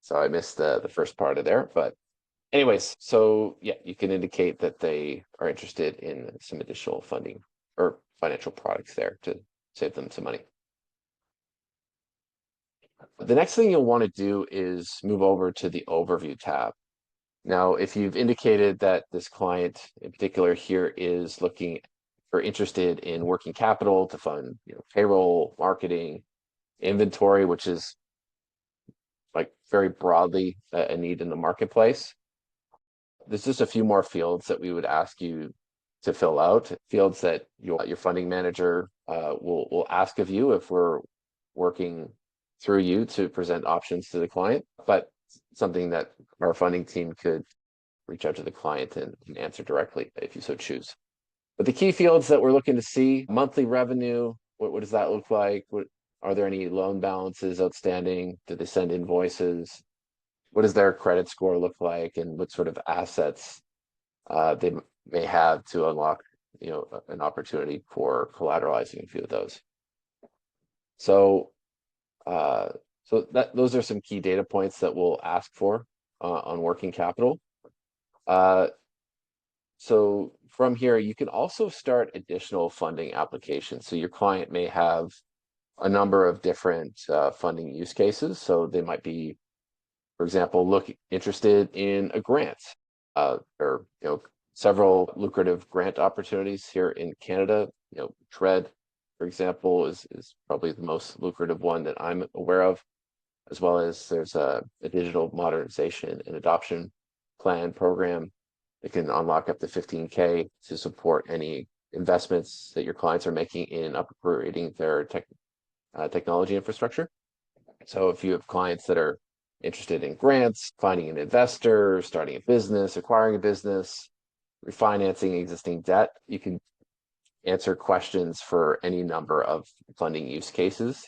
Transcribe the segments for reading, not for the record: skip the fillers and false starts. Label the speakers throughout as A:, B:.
A: So I missed the first part of there. But anyways, so yeah, you can indicate that they are interested in some additional funding or financial products there to save them some money. The next thing you'll want to do is move over to the overview tab. Now, if you've indicated that this client in particular here is looking or interested in working capital to fund, payroll, marketing, inventory, which is like very broadly a need in the marketplace, there's just a few more fields that we would ask you to fill out. Fields that your funding manager will ask of you if we're working through you to present options to the client, but something that our funding team could reach out to the client and answer directly if you so choose. But the key fields that we're looking to see: monthly revenue, what does that look like? Are there any loan balances outstanding? Do they send invoices? What does their credit score look like? And what sort of assets they may have to unlock, an opportunity for collateralizing a few of those. So, those are some key data points that we'll ask for on working capital. So from here, you can also start additional funding applications. So your client may have a number of different funding use cases. So they might be, for example, interested in a grant. Or several lucrative grant opportunities here in Canada. TRED, for example, is probably the most lucrative one that I'm aware of, as well as there's a digital modernization and adoption plan program that can unlock up to 15K to support any investments that your clients are making in upgrading their technology infrastructure. So if you have clients that are interested in grants, finding an investor, starting a business, acquiring a business, refinancing existing debt, you can answer questions for any number of funding use cases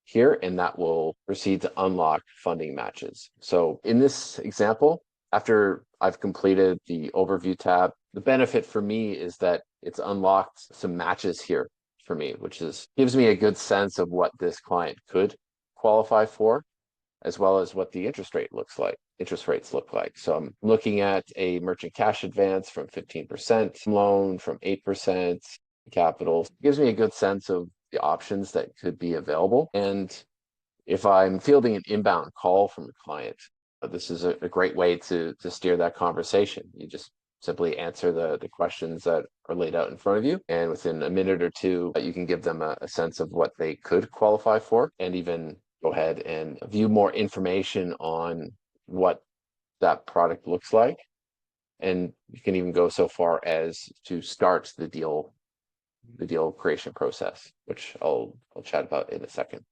A: here, and that will proceed to unlock funding matches. So in this example, after I've completed the overview tab, the benefit for me is that it's unlocked some matches here for me, which gives me a good sense of what this client could qualify for, as well as what the interest rates look like. So I'm looking at a merchant cash advance from 15%, loan from 8%, capital. It gives me a good sense of the options that could be available. And if I'm fielding an inbound call from a client, this is a great way to steer that conversation. You just simply answer the questions that are laid out in front of you. And within a minute or two, you can give them a sense of what they could qualify for, and even go ahead and view more information on what that product looks like. And you can even go so far as to start the deal creation process, which I'll chat about in a second.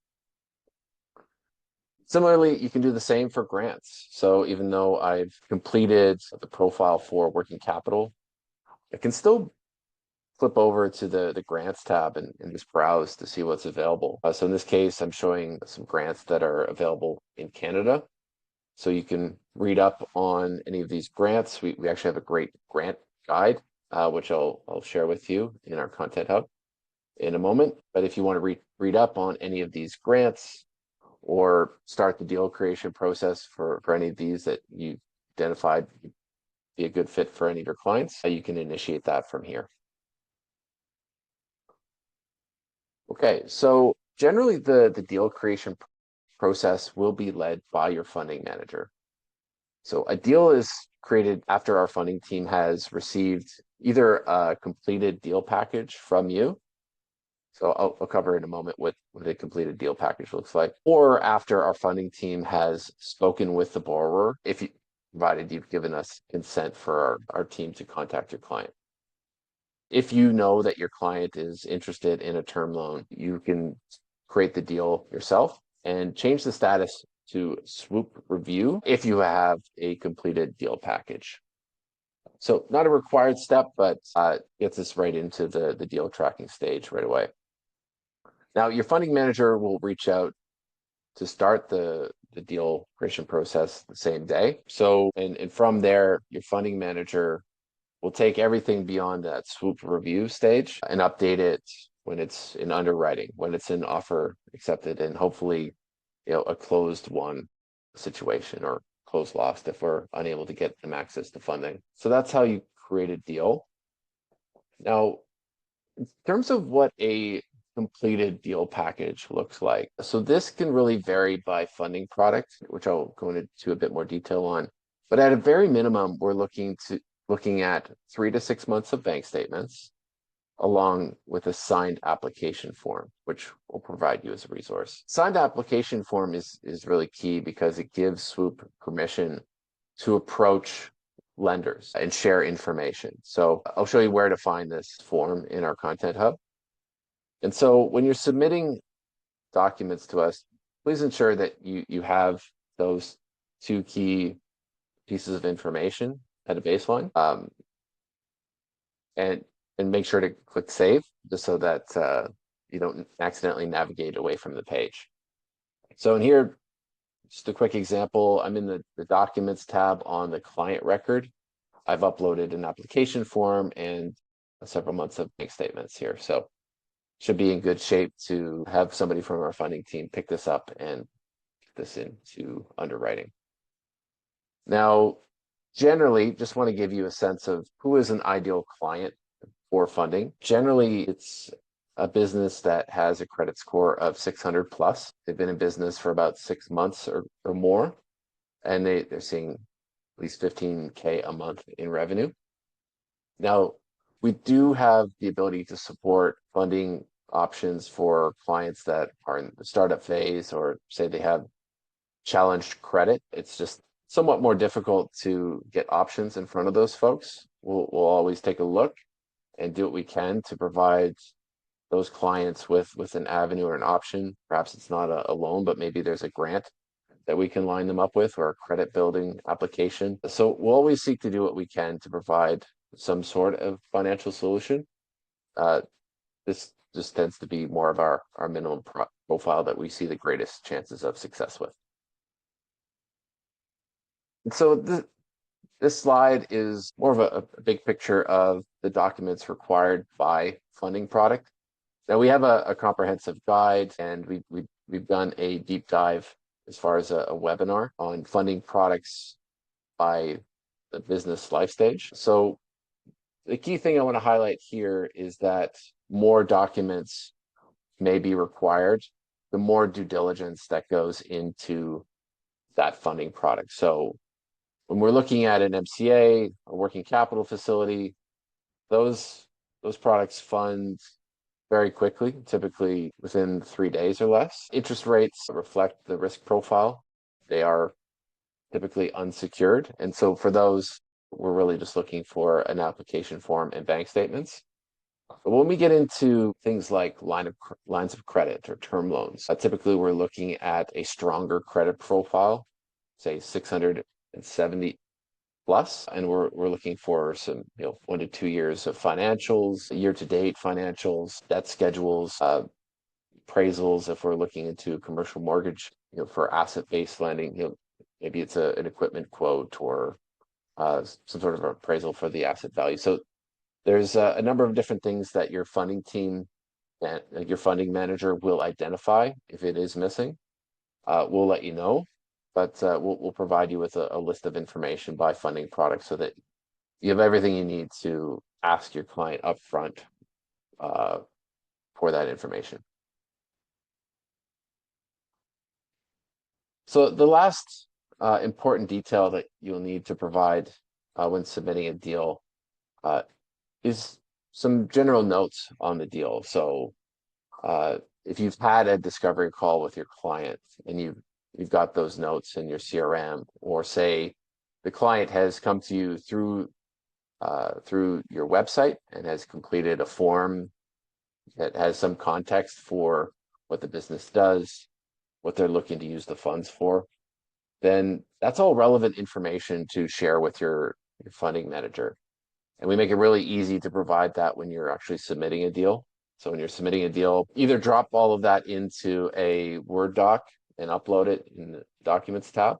A: Similarly, you can do the same for grants. So even though I've completed the profile for working capital, I can still flip over to the grants tab and just browse to see what's available. So in this case, I'm showing some grants that are available in Canada. So you can read up on any of these grants. We actually have a great grant guide, which I'll share with you in our content hub in a moment. But if you want to read up on any of these grants, or start the deal creation process for any of these that you identified be a good fit for any of your clients, you can initiate that from here. Okay, so generally the deal creation process will be led by your funding manager. So a deal is created after our funding team has received either a completed deal package from you. So I'll cover in a moment what a completed deal package looks like, or after our funding team has spoken with the borrower, provided you've given us consent for our team to contact your client. If you know that your client is interested in a term loan, you can create the deal yourself and change the status to Swoop review if you have a completed deal package. So not a required step, but gets us right into the deal tracking stage right away. Now, your funding manager will reach out to start the deal creation process the same day. So, and from there, your funding manager will take everything beyond that Swoop review stage and update it when it's in underwriting, when it's in offer accepted, and hopefully, a closed one situation or close lost if we're unable to get them access to funding. So that's how you create a deal. Now, in terms of what a completed deal package looks like, so this can really vary by funding product, which I'll go into a bit more detail on. But at a very minimum, we're looking at 3 to 6 months of bank statements, along with a signed application form, which we'll provide you as a resource. Signed application form is really key because it gives Swoop permission to approach lenders and share information. So I'll show you where to find this form in our Content Hub. And so when you're submitting documents to us, please ensure that you have those two key pieces of information at a baseline. And make sure to click save just so that you don't accidentally navigate away from the page. So in here, just a quick example, I'm in the documents tab on the client record. I've uploaded an application form and several months of bank statements here. So should be in good shape to have somebody from our funding team pick this up and put this into underwriting. Now, generally, just want to give you a sense of who is an ideal client for funding. Generally, it's a business that has a credit score of 600 plus. They've been in business for about 6 months or more, and they're seeing at least 15K a month in revenue. Now, we do have the ability to support funding options for clients that are in the startup phase or say they have challenged credit. It's just somewhat more difficult to get options in front of those folks. We'll always take a look and do what we can to provide those clients with an avenue or an option. Perhaps it's not a loan, but maybe there's a grant that we can line them up with or a credit building application. So we'll always seek to do what we can to provide some sort of financial solution. This just tends to be more of our minimum profile that we see the greatest chances of success with. And so this slide is more of a big picture of the documents required by funding product. Now we have a comprehensive guide, and we've done a deep dive as far as a webinar on funding products by the business life stage. So the key thing I want to highlight here is that more documents may be required, the more due diligence that goes into that funding product. So when we're looking at an MCA, a working capital facility, those products fund very quickly, typically within 3 days or less. Interest rates reflect the risk profile. They are typically unsecured. And so for those, we're really just looking for an application form and bank statements. But when we get into things like lines of credit or term loans, typically we're looking at a stronger credit profile, say 670 plus, and we're looking for some 1 to 2 years of financials, year-to-date financials, debt schedules, appraisals. If we're looking into commercial mortgage, for asset-based lending, maybe it's an equipment quote or some sort of appraisal for the asset value. So there's a number of different things that your funding team and your funding manager will identify if it is missing. We'll let you know, but we'll provide you with a list of information by funding product so that you have everything you need to ask your client upfront for that information. So the last important detail that you'll need to provide when submitting a deal is some general notes on the deal. So if you've had a discovery call with your client and you've got those notes in your CRM, or say the client has come to you through your website and has completed a form that has some context for what the business does, what they're looking to use the funds for, then that's all relevant information to share with your funding manager. And we make it really easy to provide that when you're actually submitting a deal. So when you're submitting a deal, either drop all of that into a Word doc and upload it in the Documents tab,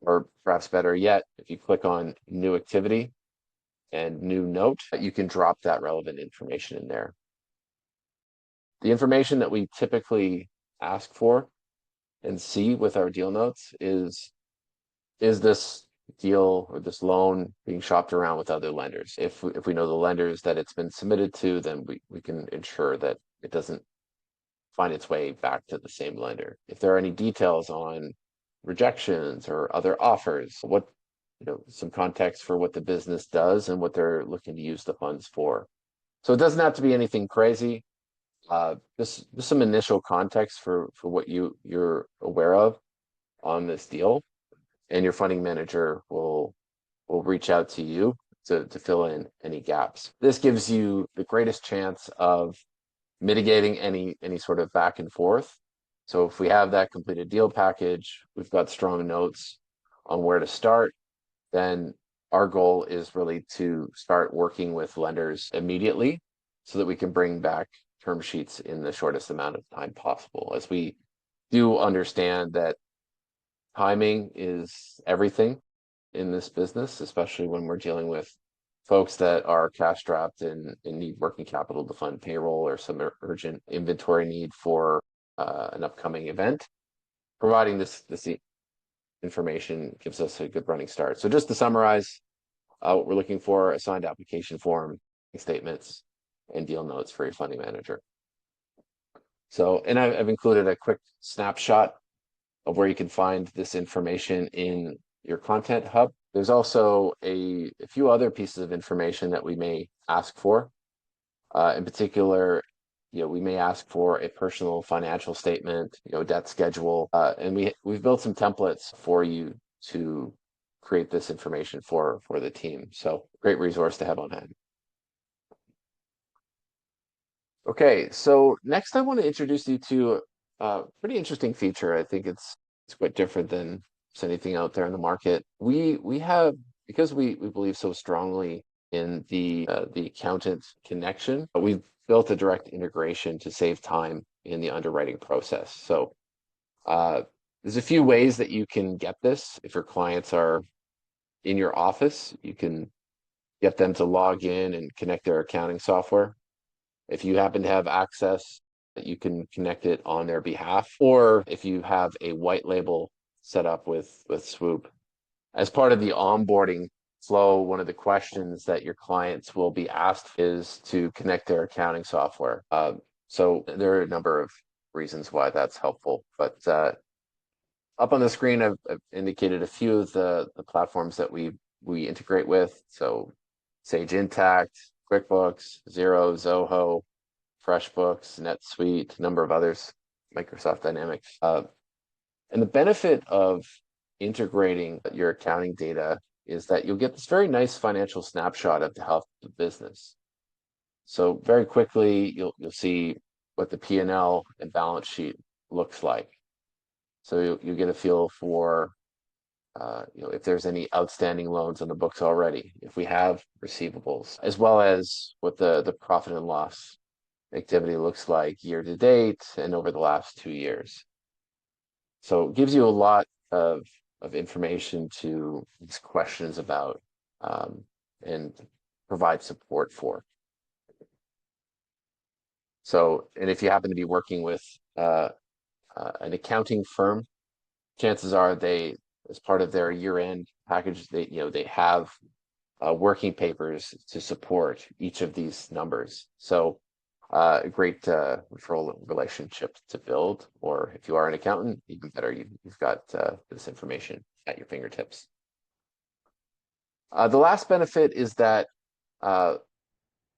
A: or perhaps better yet, if you click on New Activity and New Note, you can drop that relevant information in there. The information that we typically ask for and see with our deal notes is this deal or this loan being shopped around with other lenders? If we know the lenders that it's been submitted to, then we can ensure that it doesn't find its way back to the same lender. If there are any details on rejections or other offers, what, some context for what the business does and what they're looking to use the funds for. So it doesn't have to be anything crazy. Just some initial context for what you're aware of on this deal, and your funding manager will reach out to you to fill in any gaps. This gives you the greatest chance of mitigating any sort of back and forth. So if we have that completed deal package, we've got strong notes on where to start, then our goal is really to start working with lenders immediately so that we can bring back term sheets in the shortest amount of time possible, as we do understand that timing is everything in this business, especially when we're dealing with folks that are cash strapped and need working capital to fund payroll or some urgent inventory need for an upcoming event. Providing this information gives us a good running start. So just to summarize, what we're looking for: a signed application form, statements, and deal notes for your funding manager. So, and I've included a quick snapshot of where you can find this information in your content hub. There's also a few other pieces of information that we may ask for. In particular, we may ask for a personal financial statement, debt schedule, and we've built some templates for you to create this information for the team. So great resource to have on hand. Okay, so next I want to introduce you to a pretty interesting feature. I think it's quite different than anything out there in the market. We have, because we believe so strongly in the accountant connection, we've built a direct integration to save time in the underwriting process. So there's a few ways that you can get this. If your clients are in your office, you can get them to log in and connect their accounting software. If you happen to have access, you can connect it on their behalf, or if you have a white label set up with Swoop. As part of the onboarding flow, one of the questions that your clients will be asked is to connect their accounting software. So there are a number of reasons why that's helpful, but up on the screen, I've indicated a few of the platforms that we integrate with. So Sage Intacct, QuickBooks, Xero, Zoho, FreshBooks, NetSuite, a number of others, Microsoft Dynamics. And the benefit of integrating your accounting data is that you'll get this very nice financial snapshot of the health of the business. So very quickly, you'll see what the P&L and balance sheet looks like. So you get a feel for if there's any outstanding loans on the books already, if we have receivables, as well as what the profit and loss activity looks like year to date and over the last 2 years. So it gives you a lot of information to ask questions about and provide support for. So, and if you happen to be working with an accounting firm, chances are they, as part of their year-end package, they have working papers to support each of these numbers. So a great referral relationship to build, or if you are an accountant, even better, you've got this information at your fingertips. The last benefit is that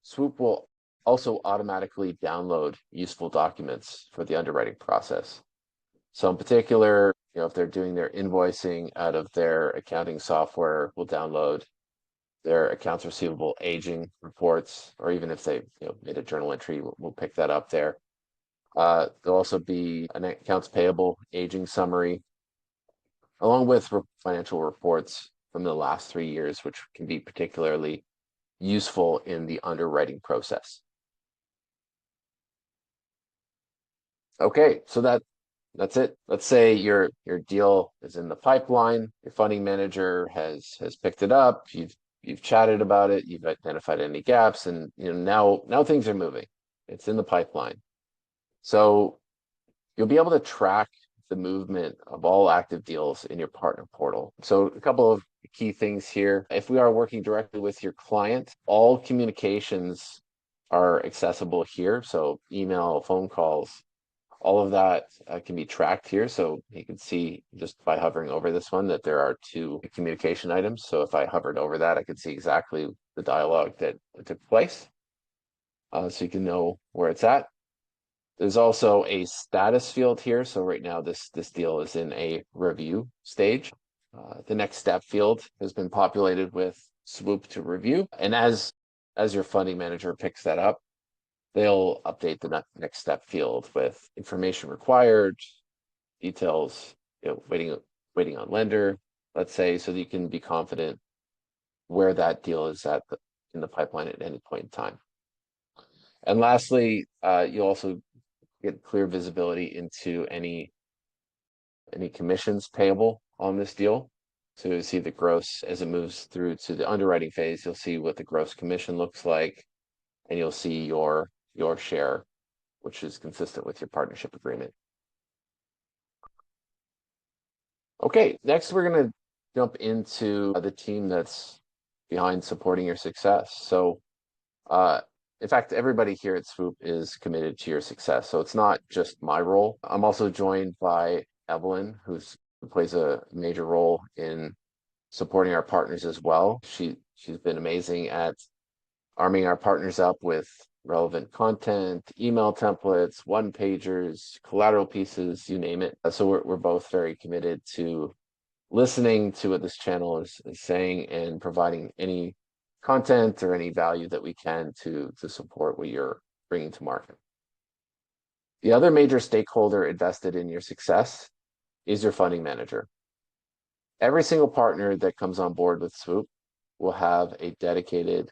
A: Swoop will also automatically download useful documents for the underwriting process. So in particular, if they're doing their invoicing out of their accounting software, we'll download their accounts receivable aging reports, or even if they made a journal entry, we'll pick that up there. There'll also be an accounts payable aging summary, along with financial reports from the last 3 years, which can be particularly useful in the underwriting process. Okay, so that's it. Let's say your deal is in the pipeline. Your funding manager has picked it up. You've chatted about it. You've identified any gaps, and now things are moving. It's in the pipeline. So you'll be able to track the movement of all active deals in your partner portal. So a couple of key things here. If we are working directly with your client, all communications are accessible here. So email, phone calls, all of that can be tracked here. So you can see just by hovering over this one that there are two communication items. So if I hovered over that, I could see exactly the dialogue that took place. So you can know where it's at. There's also a status field here. So right now this deal is in a review stage. The next step field has been populated with Swoop to review. And as your funding manager picks that up, they'll update the next step field with information required, details, waiting on lender, let's say, so that you can be confident where that deal is at in the pipeline at any point in time. And lastly, you also get clear visibility into any commissions payable on this deal. So you see the gross as it moves through to the underwriting phase. You'll see what the gross commission looks like, and you'll see your share, which is consistent with your partnership agreement. Okay, next we're going to jump into the team that's behind supporting your success. So, in fact, everybody here at Swoop is committed to your success. So it's not just my role. I'm also joined by Evelyn, who plays a major role in supporting our partners as well. She's been amazing at arming our partners up with relevant content, email templates, one-pagers, collateral pieces, you name it. So we're both very committed to listening to what this channel is saying and providing any content or any value that we can to support what you're bringing to market. The other major stakeholder invested in your success is your funding manager. Every single partner that comes on board with Swoop will have a dedicated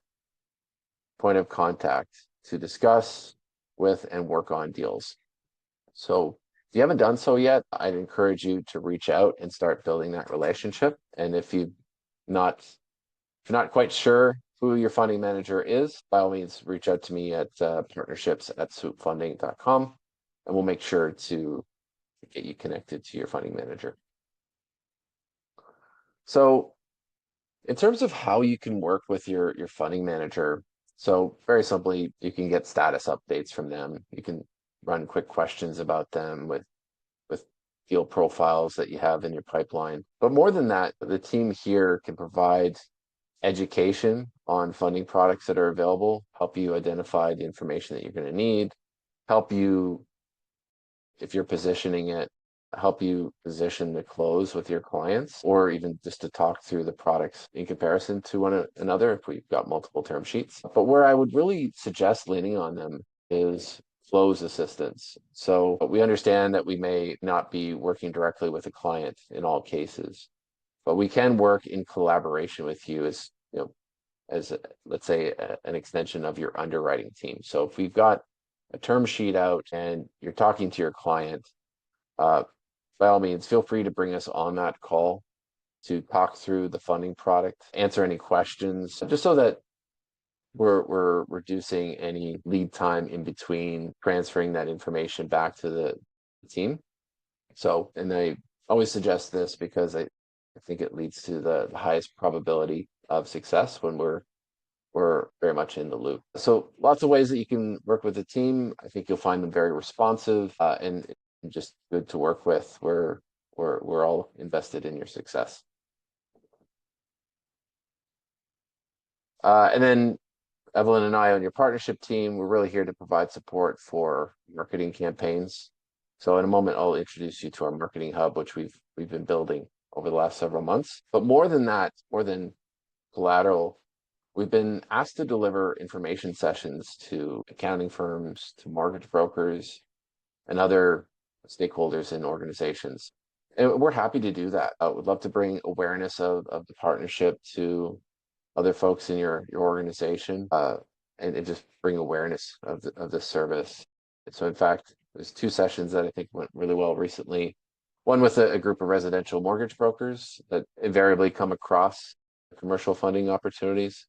A: point of contact to discuss with and work on deals. So if you haven't done so yet, I'd encourage you to reach out and start building that relationship. And if you're not quite sure who your funding manager is, by all means, reach out to me at partnerships@swoopfunding.com, and we'll make sure to get you connected to your funding manager. So in terms of how you can work with your funding manager, so very simply, you can get status updates from them. You can run quick questions about them with deal profiles that you have in your pipeline. But more than that, the team here can provide education on funding products that are available, help you identify the information that you're going to need, help you, if you're positioning it, help you position the close with your clients, or even just to talk through the products in comparison to one another if we've got multiple term sheets. But where I would really suggest leaning on them is close assistance. So we understand that we may not be working directly with a client in all cases, but we can work in collaboration with you as, let's say an extension of your underwriting team. So if we've got a term sheet out and you're talking to your client, by all means, feel free to bring us on that call to talk through the funding product, answer any questions, just so that we're reducing any lead time in between transferring that information back to the team. So, and I always suggest this because I think it leads to the highest probability of success when we're very much in the loop. So lots of ways that you can work with the team. I think you'll find them very responsive and just good to work with. We're all invested in your success. And then Evelyn and I on your partnership team, we're really here to provide support for marketing campaigns. So in a moment, I'll introduce you to our marketing hub, which we've been building over the last several months. But more than that, more than collateral, we've been asked to deliver information sessions to accounting firms, to mortgage brokers, and other stakeholders in organizations. And we're happy to do that. We'd love to bring awareness of the partnership to other folks in your organization, and just bring awareness of the service. So in fact, there's two sessions that I think went really well recently. One with a group of residential mortgage brokers that invariably come across commercial funding opportunities.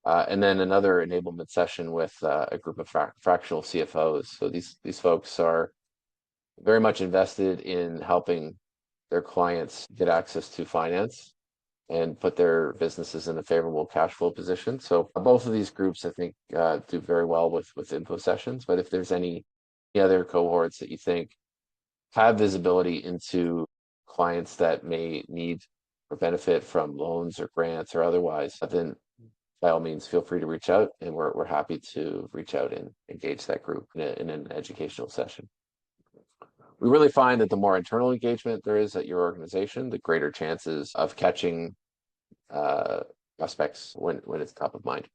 A: And then another enablement session with a group of fractional CFOs. So these folks are very much invested in helping their clients get access to finance and put their businesses in a favorable cash flow position. So both of these groups, I think, do very well with info sessions. But if there's any other cohorts that you think have visibility into clients that may need or benefit from loans or grants or otherwise, then by all means, feel free to reach out, and we're happy to reach out and engage that group in an educational session. We really find that the more internal engagement there is at your organization, the greater chances of catching prospects when it's top of mind.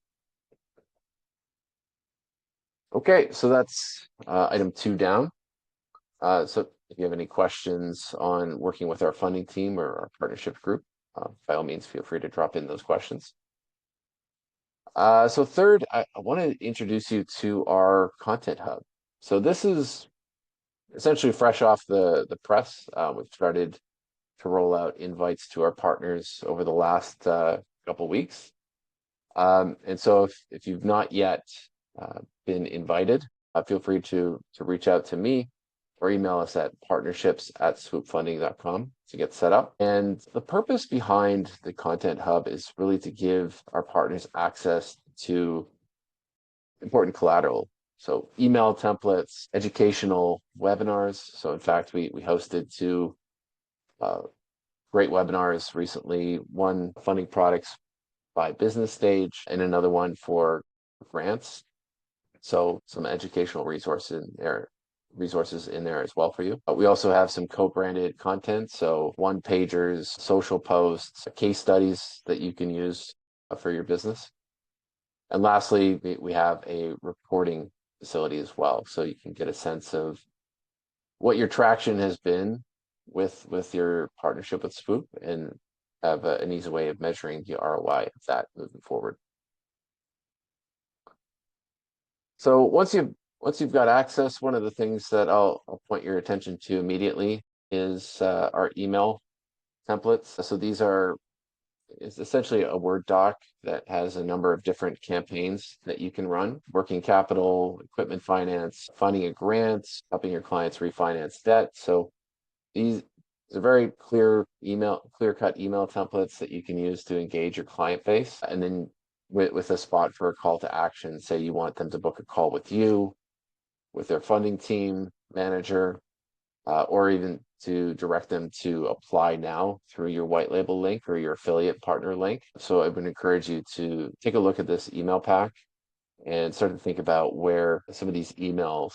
A: Okay, so that's item 2 down. So if you have any questions on working with our funding team or our partnership group, by all means, feel free to drop in those questions. So third, I want to introduce you to our content hub. So this is essentially fresh off the press. We've started to roll out invites to our partners over the last couple weeks. And so if you've not yet been invited, feel free to reach out to me or email us at partnerships@swoopfunding.com to get set up. And the purpose behind the content hub is really to give our partners access to important collateral. So email templates, educational webinars. So in fact, we hosted 2 great webinars recently, one funding products by business stage and another one for grants. So some educational resources in there as well for you. We also have some co-branded content, so one-pagers, social posts, case studies that you can use for your business. And lastly, we have a reporting facility as well, so you can get a sense of what your traction has been with your partnership with Swoop and have an easy way of measuring the ROI of that moving forward. So once you've got access, one of the things that I'll point your attention to immediately is our email templates. So these is essentially a Word doc that has a number of different campaigns that you can run: working capital, equipment finance, funding a grant, helping your clients refinance debt. So these are very clear-cut email templates that you can use to engage your client base. And then with a spot for a call to action, say you want them to book a call with you, with their funding team, manager, or even to direct them to apply now through your white label link or your affiliate partner link. So I would encourage you to take a look at this email pack and start to think about where some of these email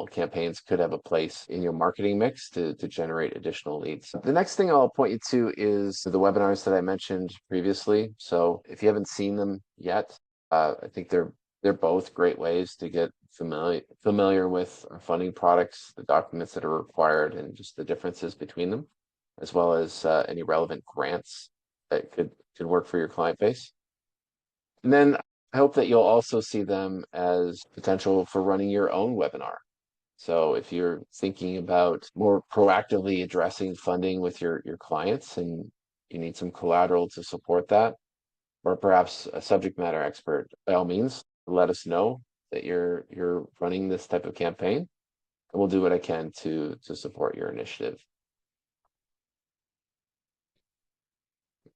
A: campaigns could have a place in your marketing mix to generate additional leads. The next thing I'll point you to is the webinars that I mentioned previously. So if you haven't seen them yet, I think they're both great ways to get familiar with our funding products, the documents that are required, and just the differences between them, as well as any relevant grants that could work for your client base. And then I hope that you'll also see them as potential for running your own webinar. So if you're thinking about more proactively addressing funding with your clients and you need some collateral to support that, or perhaps a subject matter expert, by all means, let us know that you're running this type of campaign, and we'll do what I can to support your initiative.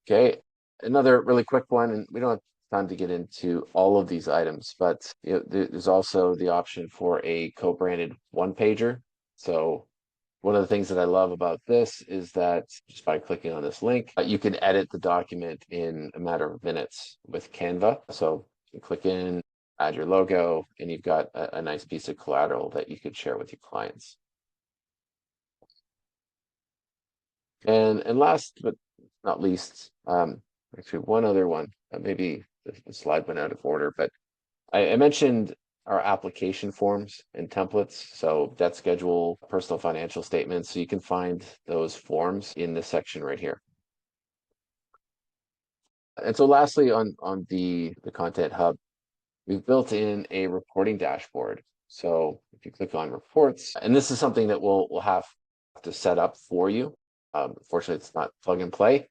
A: Okay, another really quick one, and we don't have time to get into all of these items, but there's also the option for a co-branded one-pager. So one of the things that I love about this is that just by clicking on this link, you can edit the document in a matter of minutes with Canva. So you click in, add your logo, and you've got a nice piece of collateral that you could share with your clients. And last but not least, actually one other one, maybe the slide went out of order, but I mentioned our application forms and templates. So debt schedule, personal financial statements. So you can find those forms in this section right here. And so lastly, on the content hub, we've built in a reporting dashboard. So if you click on reports, and this is something that we'll have to set up for you. Unfortunately, it's not plug and play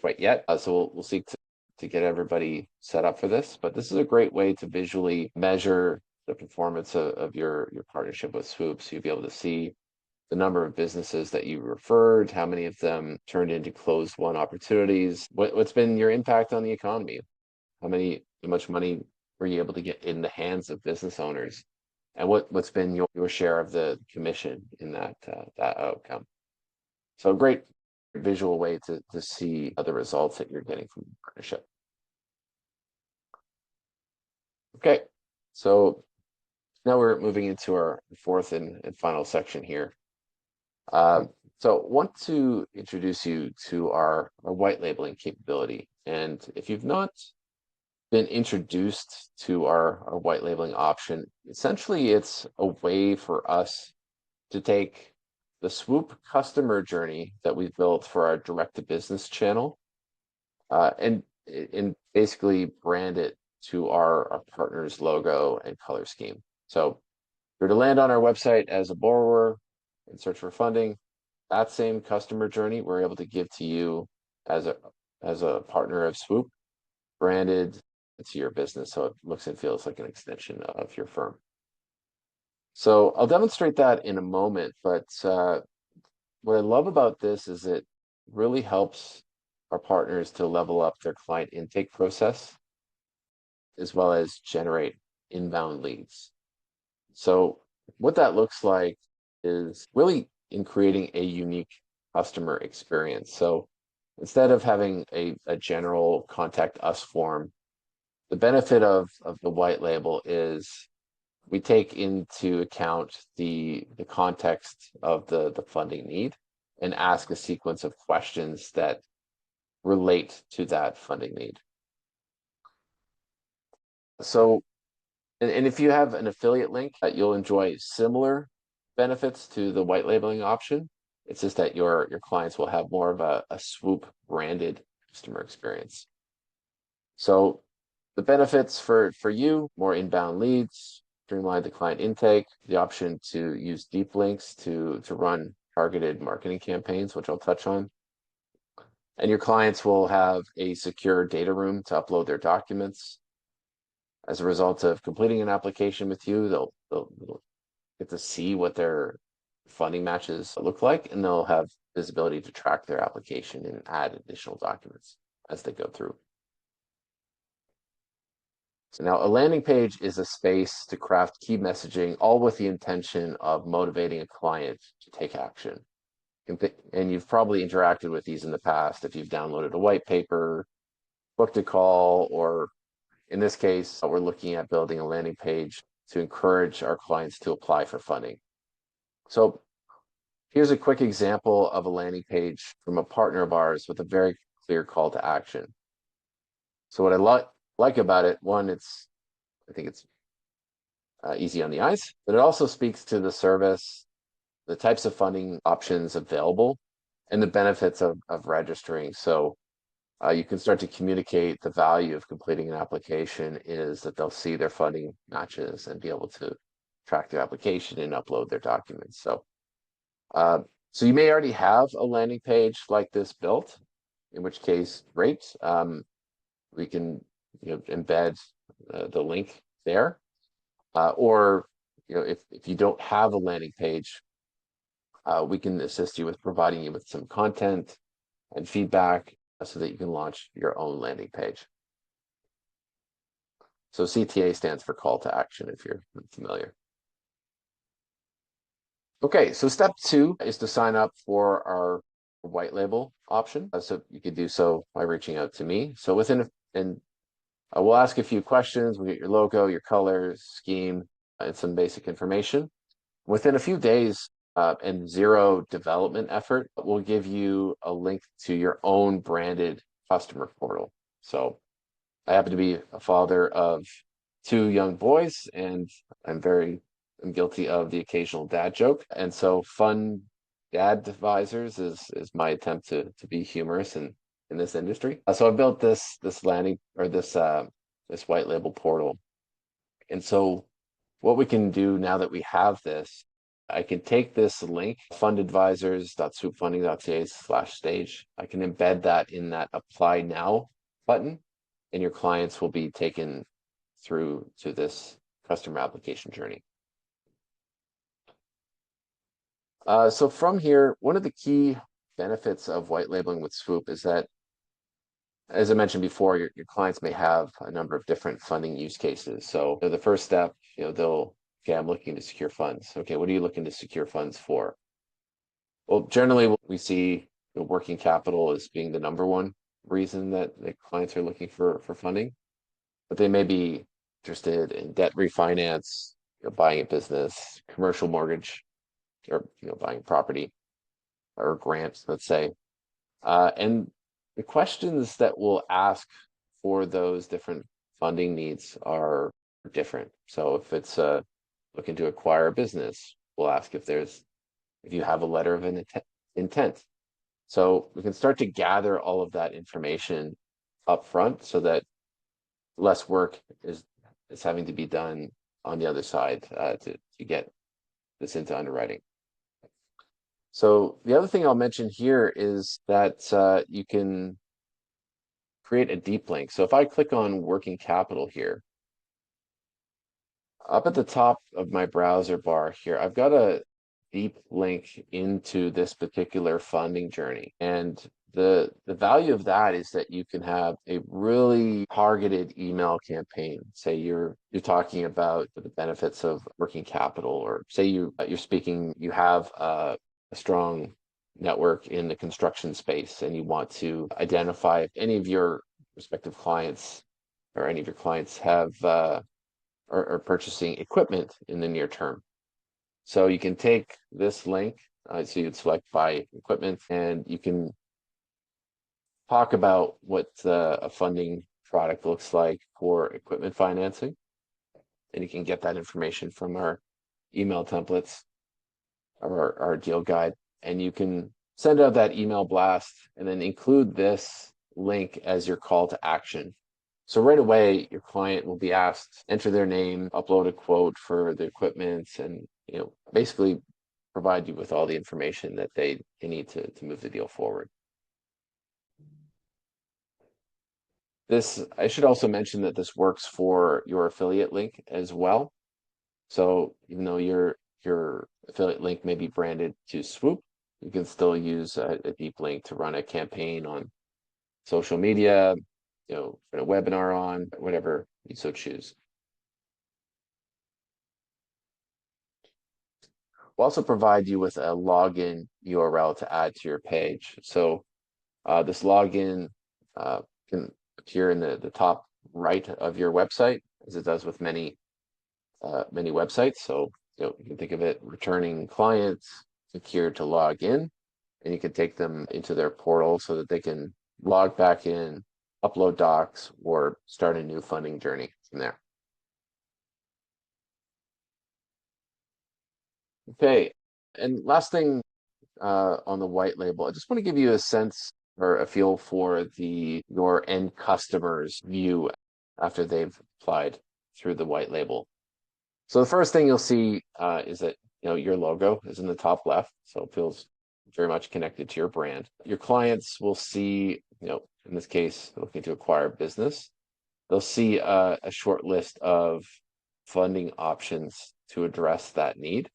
A: quite yet. So we'll seek to get everybody set up for this. But this is a great way to visually measure the performance of your partnership with Swoop. So you'll be able to see the number of businesses that you referred, how many of them turned into closed won opportunities, what's been your impact on the economy, how much money were you able to get in the hands of business owners, and what's been your share of the commission in that outcome. So a great visual way to see the results that you're getting from the partnership. Okay, so now we're moving into our fourth and final section here. So want to introduce you to our white labeling capability. And if you've not been introduced to our white labeling option, essentially it's a way for us to take the Swoop customer journey that we've built for our direct-to-business channel and basically brand it to our partner's logo and color scheme. So if you're to land on our website as a borrower and search for funding, that same customer journey we're able to give to you as a partner of Swoop, branded to your business, so it looks and feels like an extension of your firm. So I'll demonstrate that in a moment, but what I love about this is it really helps our partners to level up their client intake process, as well as generate inbound leads. So what that looks like is really in creating a unique customer experience. So instead of having a general contact us form, the benefit of the white label is we take into account the context of the funding need and ask a sequence of questions that relate to that funding need. So, and if you have an affiliate link, you'll enjoy similar benefits to the white labeling option. It's just that your clients will have more of a Swoop branded customer experience. So the benefits for you, more inbound leads, streamline the client intake, the option to use deep links to run targeted marketing campaigns, which I'll touch on. And your clients will have a secure data room to upload their documents. As a result of completing an application with you, they'll get to see what their funding matches look like, and they'll have visibility to track their application and add additional documents as they go through. So now a landing page is a space to craft key messaging, all with the intention of motivating a client to take action. And you've probably interacted with these in the past if you've downloaded a white paper, booked a call, or in this case, we're looking at building a landing page to encourage our clients to apply for funding. So here's a quick example of a landing page from a partner of ours with a very clear call to action. So what I like about it, one, I think it's easy on the eyes, but it also speaks to the service, the types of funding options available, and the benefits of registering. So you can start to communicate the value of completing an application is that they'll see their funding matches and be able to track their application and upload their documents. So, so you may already have a landing page like this built, in which case, great. We can embed the link there, or if you don't have a landing page, we can assist you with providing you with some content and feedback so that you can launch your own landing page. So CTA stands for call to action, if you're familiar. Okay, so step 2 is to sign up for our white label option. So you could do so by reaching out to me. So we'll ask a few questions. We'll get your logo, your colors, scheme, and some basic information. Within a few days and zero development effort, we'll give you a link to your own branded customer portal. So I happen to be a father of 2 young boys, and I'm guilty of the occasional dad joke. And so Fun Dad Advisors is my attempt to be humorous in this industry. So I built this landing or this white label portal. And so what we can do now that we have this, I can take this link, fundadvisors.swoopfunding.ca/stage. I can embed that in that apply now button, and your clients will be taken through to this customer application journey. So from here, one of the key benefits of white labeling with Swoop is that, as I mentioned before, your clients may have a number of different funding use cases. So the first step, okay, I'm looking to secure funds. Okay, what are you looking to secure funds for? Well, generally we see working capital as being the number one reason that the clients are looking for funding, but they may be interested in debt refinance, buying a business, commercial mortgage, or buying property or grants, let's say. And the questions that we'll ask for those different funding needs are different. So if it's looking to acquire a business, we'll ask if you have a letter of intent. So we can start to gather all of that information up front so that less work is having to be done on the other side to get this into underwriting. So the other thing I'll mention here is that you can create a deep link. So if I click on working capital here, up at the top of my browser bar here, I've got a deep link into this particular funding journey. And the value of that is that you can have a really targeted email campaign. Say you're talking about the benefits of working capital, or say you have a strong network in the construction space and you want to identify if any of your respective clients or any of your clients have are purchasing equipment in the near term. So you can take this link, so you'd select buy equipment, and you can talk about what a funding product looks like for equipment financing. And you can get that information from our email templates or our deal guide. And you can send out that email blast and then include this link as your call to action. So right away, your client will be asked, enter their name, upload a quote for the equipment, and basically provide you with all the information that they need to move the deal forward. I should also mention that this works for your affiliate link as well. So even though your affiliate link may be branded to Swoop, you can still use a deep link to run a campaign on social media, a webinar on, whatever you so choose. We'll also provide you with a login URL to add to your page. So this login can appear in the top right of your website, as it does with many websites. So you can think of it returning clients secure to log in, and you can take them into their portal so that they can log back in, upload docs, or start a new funding journey from there. Okay, and last thing on the white label, I just want to give you a sense or a feel for your end customer's view after they've applied through the white label. So the first thing you'll see is that your logo is in the top left, so it feels very much connected to your brand. Your clients will see, in this case, looking to acquire a business, they'll see a short list of funding options to address that need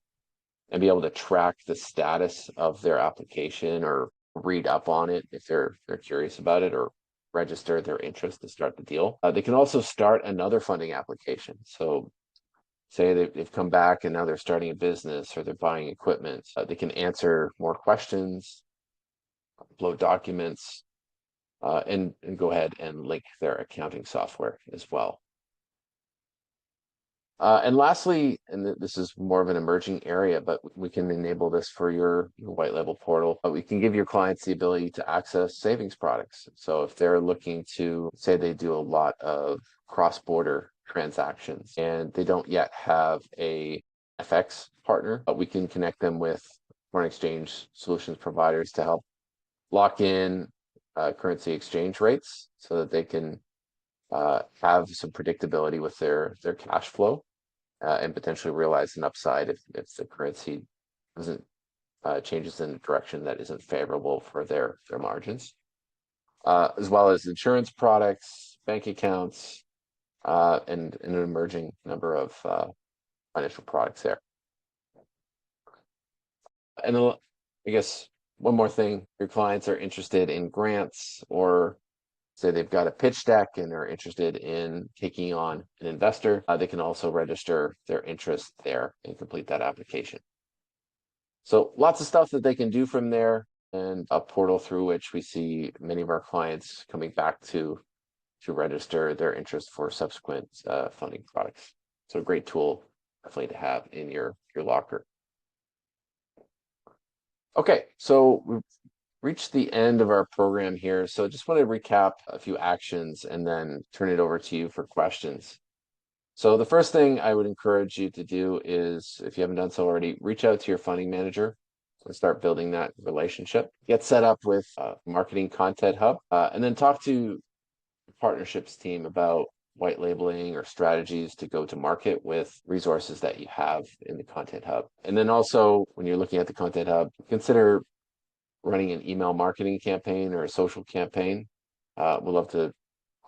A: and be able to track the status of their application or read up on it if they're curious about it, or register their interest to start the deal. They can also start another funding application. So say they've come back and now they're starting a business or they're buying equipment. They can answer more questions, upload documents, and go ahead and link their accounting software as well. And lastly, and this is more of an emerging area, but we can enable this for your white label portal. But we can give your clients the ability to access savings products. So if they're looking to, say they do a lot of cross-border transactions and they don't yet have a FX partner, but we can connect them with foreign exchange solutions providers to help lock in currency exchange rates so that they can have some predictability with their cash flow and potentially realize an upside if the currency doesn't changes in a direction that isn't favorable for their margins, as well as insurance products, bank accounts, and an emerging number of financial products there. And I guess one more thing, your clients are interested in grants, or say they've got a pitch deck and are interested in taking on an investor, they can also register their interest there and complete that application. So lots of stuff that they can do from there, and a portal through which we see many of our clients coming back to register their interest for subsequent funding products. So a great tool definitely to have in your locker. Okay, so we've reached the end of our program here. So I just want to recap a few actions and then turn it over to you for questions. So the first thing I would encourage you to do is, if you haven't done so already, reach out to your funding manager and start building that relationship. Get set up with a marketing content hub, and then talk to the partnerships team about white labeling or strategies to go to market with resources that you have in the content hub. And then also, when you're looking at the content hub, consider running an email marketing campaign or a social campaign. We'd love to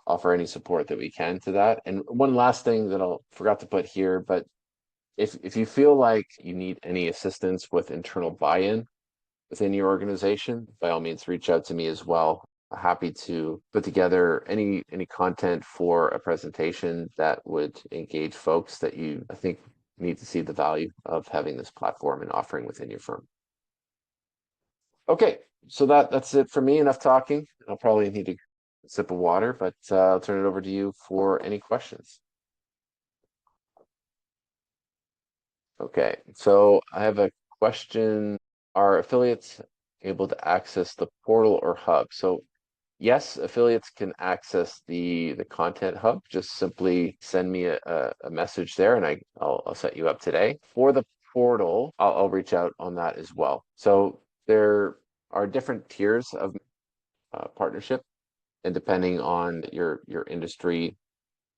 A: offer any support that we can to that. And one last thing that I forgot to put here, but if you feel like you need any assistance with internal buy-in within your organization, by all means, reach out to me as well. Happy to put together any content for a presentation that would engage folks that you, I think, need to see the value of having this platform and offering within your firm. Okay, so that's it for me. Enough talking. I'll probably need a sip of water, but I'll turn it over to you for any questions. Okay, so I have a question. Are affiliates able to access the portal or hub? So yes, affiliates can access the content hub. Just simply send me a message there, and I'll set you up today. For the portal, I'll reach out on that as well. So there are different tiers of partnership, and depending on your industry.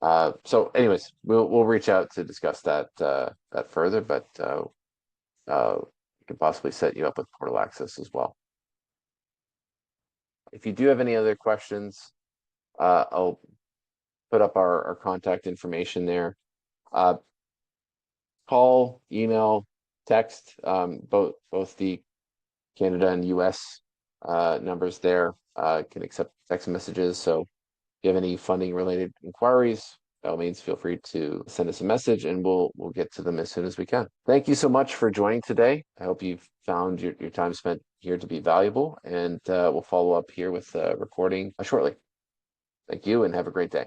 A: So anyways, we'll reach out to discuss that further, but we can possibly set you up with portal access as well. If you do have any other questions, I'll put up our contact information there. Call, email, text, both the Canada and US numbers there can accept text messages. So if you have any funding related inquiries, by all means, feel free to send us a message and we'll get to them as soon as we can. Thank you so much for joining today. I hope you've found your time spent here to be valuable, and we'll follow up here with recording shortly. Thank you and have a great day.